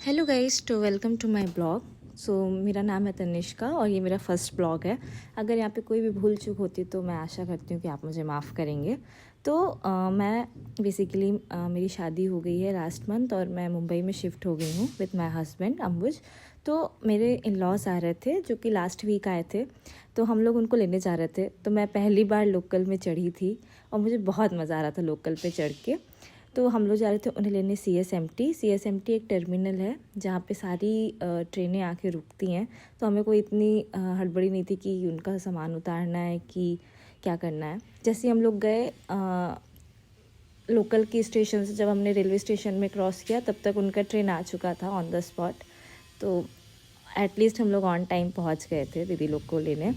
Hello guys, तो welcome to my blog. मेरा नाम है तनिष्का और ये मेरा फर्स्ट ब्लॉग है। अगर यहाँ पे कोई भी भूल चूक होती तो मैं आशा करती हूँ कि आप मुझे माफ़ करेंगे। मैं बेसिकली मेरी शादी हो गई है लास्ट मंथ और मैं मुंबई में शिफ्ट हो गई हूँ विद माय हस्बैंड अंबुज। तो मेरे इन लॉज आ रहे थे जो कि लास्ट वीक आए थे, तो हम लोग उनको लेने जा रहे थे। तो मैं पहली बार लोकल में चढ़ी थी और मुझे बहुत मज़ा आ रहा था लोकल पे चढ़ के। तो हम लोग जा रहे थे उन्हें लेने CSMT एक टर्मिनल है जहाँ पे सारी ट्रेनें आके रुकती हैं। तो हमें कोई इतनी हड़बड़ी नहीं थी कि उनका सामान उतारना है कि क्या करना है। जैसे हम लोग गए लोकल की स्टेशन से, जब हमने रेलवे स्टेशन में क्रॉस किया तब तक उनका ट्रेन आ चुका था ऑन द स्पॉट। तो एटलीस्ट हम लोग ऑन टाइम पहुँच गए थे दीदी लोग को लेने।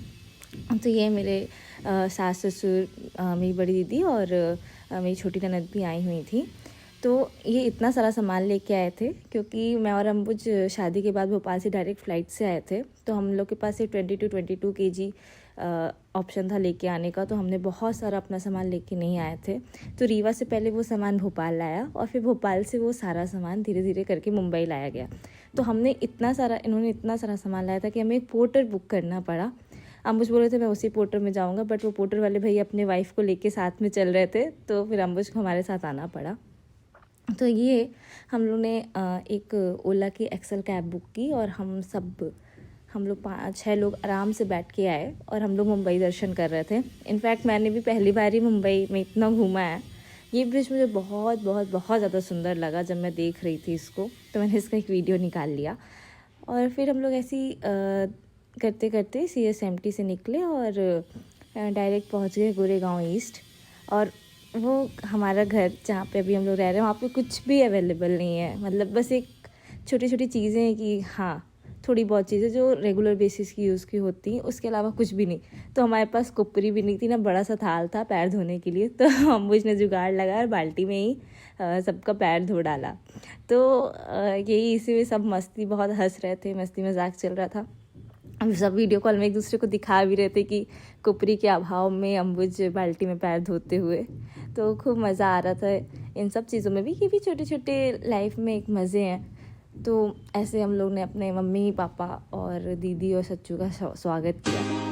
तो ये मेरे सास ससुर, मेरी बड़ी दीदी और मेरी छोटी ननद भी आई हुई थी। तो ये इतना सारा सामान लेके आए थे क्योंकि मैं और अंबुज शादी के बाद भोपाल से डायरेक्ट फ़्लाइट से आए थे। तो हम लोग के पास एक 22 kg ऑप्शन था लेके आने का। तो हमने बहुत सारा अपना सामान लेके नहीं आए थे। तो रीवा से पहले वो सामान भोपाल लाया और फिर भोपाल से वो सारा सामान धीरे धीरे करके मुंबई लाया गया। तो इन्होंने इतना सारा सामान लाया था कि हमें एक पोर्टर बुक करना पड़ा। अंबुज बोल रहे थे मैं उसी पोर्टर में जाऊंगा, बट वो पोर्टर वाले भैया अपने वाइफ को लेके साथ में चल रहे थे, तो फिर अंबुज को हमारे साथ आना पड़ा। तो ये हम लोग ने एक ओला की एक्सेल कैब बुक की और हम लोग 5-6 लोग आराम से बैठ के आए और हम लोग मुंबई दर्शन कर रहे थे। इनफैक्ट मैंने भी पहली बार ही मुंबई में इतना घूमा है। ये ब्रिज मुझे बहुत बहुत बहुत ज़्यादा सुंदर लगा जब मैं देख रही थी इसको, तो मैंने इसका एक वीडियो निकाल लिया। और फिर हम लोग ऐसी करते करते CSMT से निकले और डायरेक्ट पहुंच गए गोरेगांव ईस्ट। और वो हमारा घर जहाँ पे अभी हम लोग रह रहे हैं वहाँ पे कुछ भी अवेलेबल नहीं है। मतलब बस एक छोटी छोटी चीज़ें हैं कि हाँ, थोड़ी बहुत चीज़ें जो रेगुलर बेसिस की यूज़ की होती हैं, उसके अलावा कुछ भी नहीं। तो हमारे पास कुपरी भी नहीं थी, ना बड़ा सा थाल था पैर धोने के लिए। तो अम्बुज ने जुगाड़ लगा और बाल्टी में ही सबका पैर धो डाला। तो यही इसी में सब मस्ती, बहुत हंस रहे थे, मस्ती मजाक चल रहा था। हम सब वीडियो कॉल में एक दूसरे को दिखा भी रहे थे कि कुपरी के अभाव में अंबुज बाल्टी में पैर धोते हुए। तो खूब मज़ा आ रहा था इन सब चीज़ों में भी, कि भी छोटे छोटे लाइफ में एक मज़े हैं। तो ऐसे हम लोग ने अपने मम्मी पापा और दीदी और सच्चू का स्वागत किया।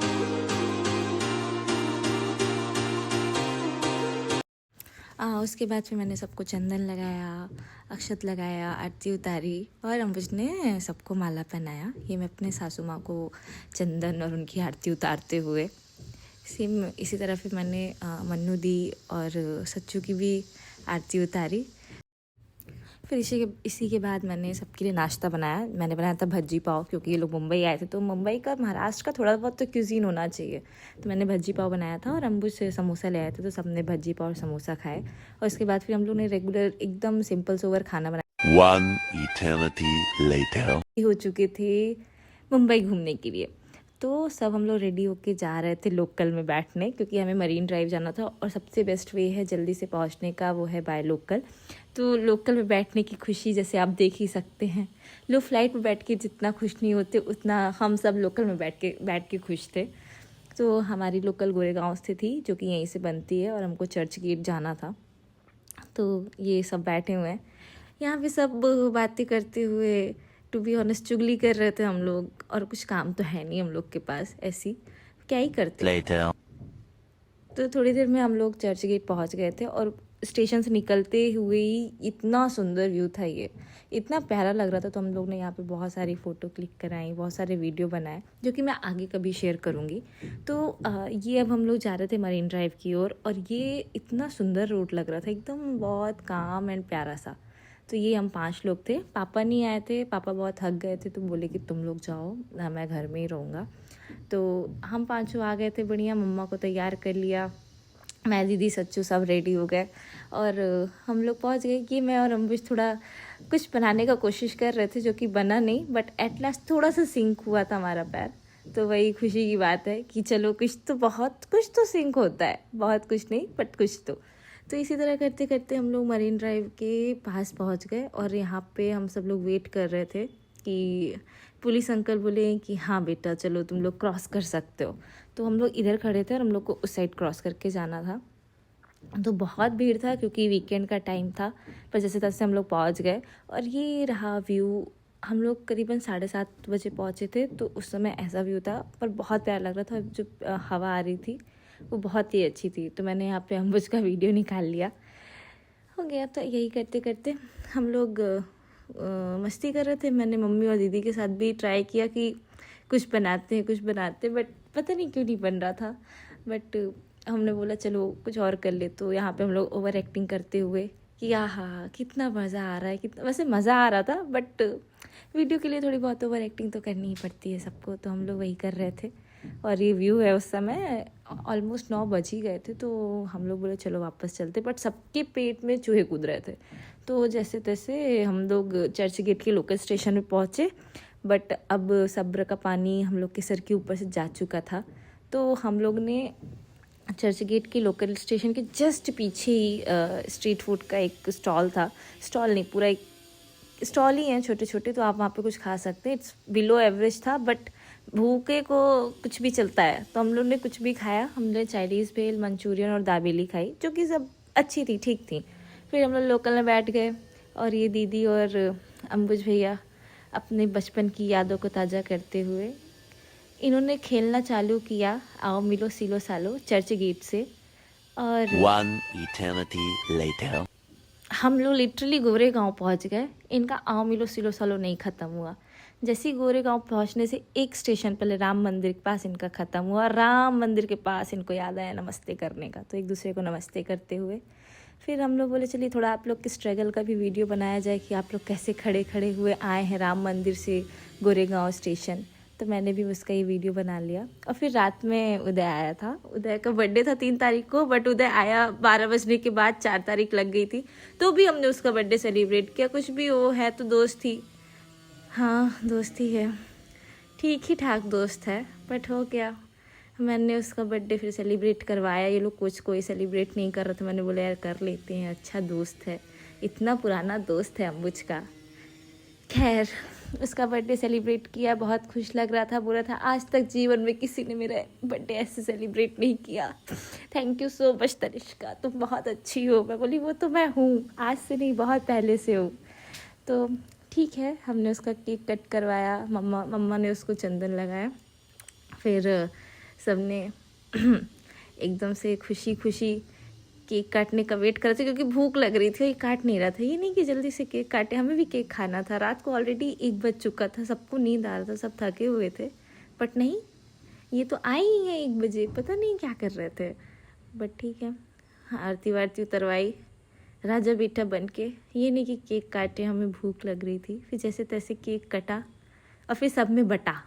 उसके बाद फिर मैंने सबको चंदन लगाया, अक्षत लगाया, आरती उतारी और अंबुज ने सबको माला पहनाया। ये मैं अपने सासू माँ को चंदन और उनकी आरती उतारते हुए। सेम इसी तरह फिर मैंने मन्नू दी और सच्चू की भी आरती उतारी। फिर इसी के बाद मैंने सबके लिए नाश्ता बनाया। मैंने बनाया था भज्जी पाव, क्योंकि ये लोग मुंबई आए थे तो मुंबई का, महाराष्ट्र का थोड़ा बहुत तो क्यूजीन होना चाहिए। तो मैंने भज्जी पाव बनाया था और अंबुज से समोसा ले आए थे, तो सबने भज्जी पाव और समोसा खाए। और उसके बाद फिर हम लोग ने रेगुलर एकदम सिंपल सोवर खाना बनाया। 1 eternity later. हो चुके थे मुंबई घूमने के लिए। तो सब हम लोग रेडी होके जा रहे थे लोकल में बैठने, क्योंकि हमें मरीन ड्राइव जाना था और सबसे बेस्ट वे है जल्दी से पहुंचने का, वो है बाय लोकल। तो लोकल में बैठने की खुशी जैसे आप देख ही सकते हैं। लोग फ्लाइट में बैठ के जितना खुश नहीं होते, उतना हम सब लोकल में बैठ के खुश थे। तो हमारी लोकल गोरेगांव से थी, जो कि यहीं से बनती है, और हमको चर्च गेट जाना था। तो ये सब बैठे हुए हैं यहाँ पे, सब बातें करते हुए, टू बी ऑनेस्ट चुगली कर रहे थे हम लोग। और कुछ काम तो है नहीं हम लोग के पास, ऐसी क्या ही करते। Later. तो थोड़ी देर में हम लोग चर्च गेट पहुंच गए थे और स्टेशन से निकलते हुए ही इतना सुंदर व्यू था, ये इतना प्यारा लग रहा था। तो हम लोग ने यहाँ पे बहुत सारी फ़ोटो क्लिक कराई, बहुत सारे वीडियो बनाए, जो कि मैं आगे कभी शेयर करूँगी। तो ये अब हम लोग जा रहे थे मरीन ड्राइव की ओर, और ये इतना सुंदर रोड लग रहा था, एकदम बहुत काम एंड प्यारा सा। तो ये हम 5 लोग थे, पापा नहीं आए थे, पापा बहुत थक गए थे, तो बोले कि तुम लोग जाओ, मैं घर में ही रहूँगा। तो हम 5 आ गए थे, बढ़िया मम्मा को तैयार कर लिया, मैं दीदी सच्चू सब रेडी हो गए और हम लोग पहुंच गए। कि मैं और अंबुज थोड़ा कुछ बनाने का कोशिश कर रहे थे, जो कि बना नहीं, बट एट लास्ट थोड़ा सा सिंक हुआ था हमारा पैर। तो वही खुशी की बात है कि चलो बहुत कुछ तो सिंक होता है, बहुत कुछ नहीं बट कुछ तो इसी तरह करते करते हम लोग मरीन ड्राइव के पास पहुंच गए। और यहाँ पे हम सब लोग वेट कर रहे थे कि पुलिस अंकल बोले कि हाँ बेटा चलो तुम लोग क्रॉस कर सकते हो। तो हम लोग इधर खड़े थे और हम लोग को उस साइड क्रॉस करके जाना था। तो बहुत भीड़ था क्योंकि वीकेंड का टाइम था, पर जैसे तैसे हम लोग पहुंच गए। और ये रहा व्यू हम लोग करीबन 7:30 बजे पहुँचे थे, तो उस समय ऐसा व्यू था, पर बहुत प्यारा लग रहा था। जो हवा आ रही थी वो बहुत ही अच्छी थी, तो मैंने यहाँ पे अम्बुज का वीडियो निकाल लिया। हो गया। तो यही करते करते हम लोग मस्ती कर रहे थे। मैंने मम्मी और दीदी के साथ भी ट्राई किया कि कुछ बनाते, बट पता नहीं क्यों नहीं बन रहा था। बट हमने बोला चलो कुछ और कर ले। तो यहाँ पे हम लोग ओवर एक्टिंग करते हुए कि हाँ कितना मज़ा आ रहा है, कितना वैसे मज़ा आ रहा था, बट वीडियो के लिए थोड़ी बहुत ओवर एक्टिंग तो करनी ही पड़ती है सबको। तो हम लोग वही कर रहे थे। और ये व्यू है, उस समय ऑलमोस्ट 9 बज ही गए थे, तो हम लोग बोले चलो वापस चलते। बट सबके पेट में चूहे कूद रहे थे। तो जैसे तैसे हम लोग चर्च गेट के लोकल स्टेशन में पहुँचे। बट अब सब्र का पानी हम लोग के सर के ऊपर से जा चुका था। तो हम लोग ने चर्च गेट के लोकल स्टेशन के जस्ट पीछे ही स्ट्रीट फूड का एक स्टॉल था। स्टॉल नहीं, पूरा एक स्टॉल ही है, छोटे छोटे। तो आप वहाँ पे कुछ खा सकते हैं। इट्स बिलो एवरेज था, बट भूखे को कुछ भी चलता है। तो हम लोग ने कुछ भी खाया। हमने चाइनीज़ भेल, मंचूरियन और दाबेली खाई, जो कि सब अच्छी थी, ठीक थी। फिर हम लोग लोकल में बैठ गए और ये दीदी और अम्बुज भैया अपने बचपन की यादों को ताज़ा करते हुए इन्होंने खेलना चालू किया आओ मिलो सिलो सालो चर्च गेट से। और One eternity later. हम लोग लिटरली गोरे गांव पहुंच गए। इनका आओ मिलो सिलो सालो नहीं ख़त्म हुआ। जैसे ही गोरे गांव पहुंचने से एक स्टेशन पहले राम मंदिर के पास इनका ख़त्म हुआ। राम मंदिर के पास इनको याद आया नमस्ते करने का, तो एक दूसरे को नमस्ते करते हुए फिर हम लोग बोले चलिए थोड़ा आप लोग के स्ट्रगल का भी वीडियो बनाया जाए कि आप लोग कैसे खड़े खड़े हुए आए हैं राम मंदिर से गोरेगांव स्टेशन। तो मैंने भी उसका ये वीडियो बना लिया। और फिर रात में उदय आया था। उदय का बर्थडे था 3 तारीख को, बट उदय आया 12 बजने के बाद, 4 तारीख लग गई थी। तो भी हमने उसका बर्थडे सेलिब्रेट किया। कुछ भी वो है तो दोस्त ही, हाँ दोस्त ही है, ठीक ही ठाक दोस्त है, बट हो गया। मैंने उसका बर्थडे फिर सेलिब्रेट करवाया। ये लोग कुछ कोई सेलिब्रेट नहीं कर रहा था। मैंने बोला यार कर लेते हैं, अच्छा दोस्त है, इतना पुराना दोस्त है अम्बुज का। खैर उसका बर्थडे सेलिब्रेट किया, बहुत खुश लग रहा था। बोला था आज तक जीवन में किसी ने मेरा बर्थडे ऐसे सेलिब्रेट नहीं किया। Thank you so much Tanishka, तुम बहुत अच्छी हो। मैं बोली वो तो मैं हूँ, आज से नहीं बहुत पहले से हूँ। तो ठीक है, हमने उसका केक कट करवाया। मम्मा ने उसको चंदन लगाया। फिर सबने एकदम से खुशी खुशी केक काटने का वेट कर रहे थे, क्योंकि भूख लग रही थी। ये काट नहीं रहा था। ये नहीं कि जल्दी से केक काटे, हमें भी केक खाना था। रात को ऑलरेडी 1 बज चुका था, सबको नींद आ रहा था, सब थके हुए थे। बट नहीं, ये तो आए ही हैं 1 बजे, पता नहीं क्या कर रहे थे। बट ठीक है, आरती वारती उतरवाई राजा बेटा बन के। ये नहीं कि केक काटे, हमें भूख लग रही थी। फिर जैसे तैसे केक कटा और फिर सब में बटा।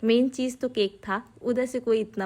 मेन चीज़ तो केक था, उधर से कोई इतना